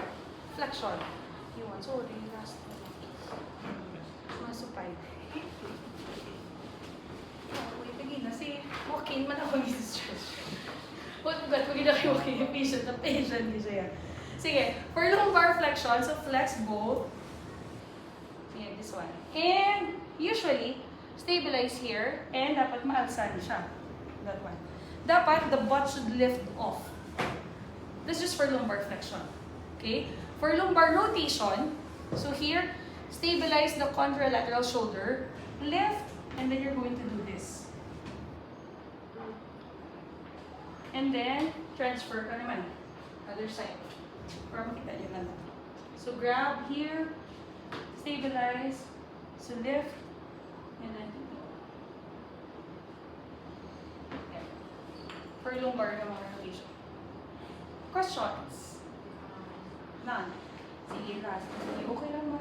Speaker 1: flexion. You want, sorry, last one. Masupay. Wait, again na. Si walk-in man ako nag-stretch. What ba? Kung hindi kayo walk-in yung patient, na patient niya siya. Sige, for lumbar flexion, so flex both. Sige, this one. And usually, stabilize here, and dapat maalsan siya. That one. Dapat the butt should lift off. This is just for lumbar flexion. Okay? For lumbar rotation, so here, stabilize the contralateral shoulder, lift, and then you're going to do this. And then, transfer ka naman. Other side. Para makita yun naman. So grab here, stabilize, so lift, and then for lumbar na mga rotation. Questions? None. Sige, last. Sige, okay lang ma.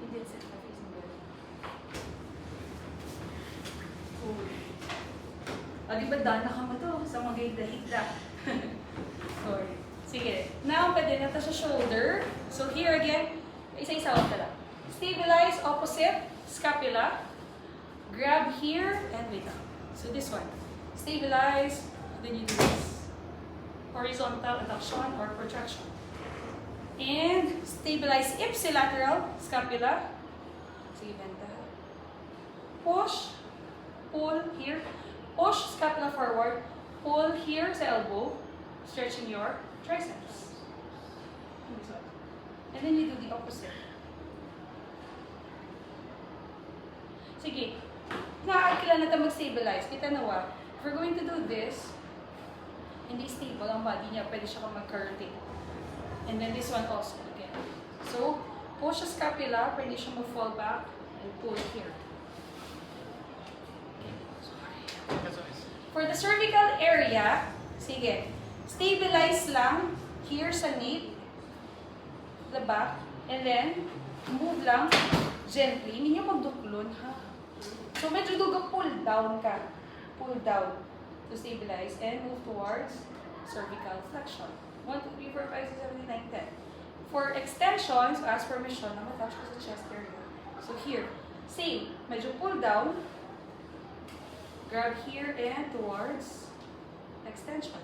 Speaker 1: Hindi sit na facing good. Di ba dana ka mo to sa mga higda-higda? Sorry. Sige. Now, pwede na ito sa shoulder. So here again, isa-isa ka lang. Stabilize opposite scapula. Grab here and wait up. So this one. Stabilize. Then you do this. horizontal adduction or protraction. And stabilize ipsilateral scapula. Sige, benda. Push, pull here. Push scapula forward. Pull here sa elbow, stretching your triceps. And then you do the opposite. Sige. Kailangan natin mag-stabilize. Kita na wa. If we're going to do this, hindi stable ang body niya. Pwede siya mag-curvating. And then this one also again. So, push the scapula, pwede siya mag-fall back and pull here. Okay. Sorry. For the cervical area, sige, stabilize lang here sa nape, the back, and then move lang gently. Hindi niyo magduklon, ha? So, medyo duga pull down ka. Pull down to stabilize and move towards cervical flexion. 1, 2, 3, 4, 5, 6, 7, 8, 9, 10. For extensions, ask permission na matouch ko sa chest area. So here, same. Medyo pull down. Grab here and towards extension.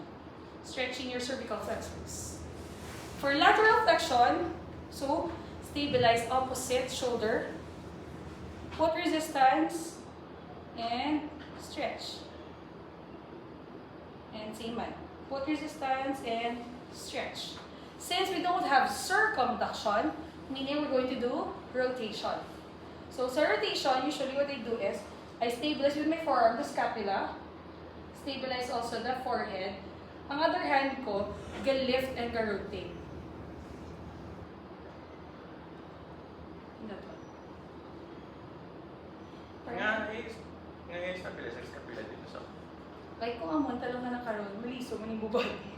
Speaker 1: Stretching your cervical plexus. For lateral flexion, so stabilize opposite shoulder. Put resistance and stretch. And same man. Put resistance and stretch. Since we don't have circumduction, meaning we're going to do rotation. So sa rotation, usually what I do is, I stabilize with my forearm the scapula, stabilize also the forehead. Ang other hand ko, ga-lift and ga-rotate. That one.
Speaker 2: Ngayon scapula dito sa.
Speaker 1: Like kung amon talong na nakaroon, maliso, maning bubati.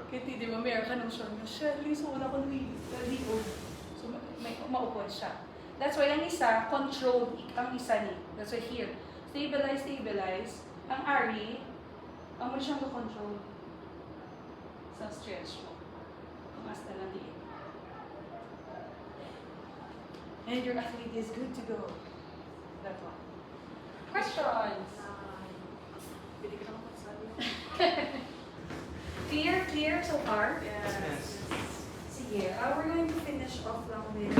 Speaker 1: Kaya di ba, mayroon ka nung sure na siya, liso ko na ako naliog. So, may maupod siya. That's why ang isa, controlled, ang isa ni. That's why here, stabilize, stabilize. Ang ari, ang mo siyang control sa stretch mo. Ang asta lang din. And your athlete is good to go. That one. Questions?
Speaker 4: Pwede ka naman magsabi.
Speaker 1: Clear so far?
Speaker 4: Yes.
Speaker 1: Sige, we're going to finish off lang with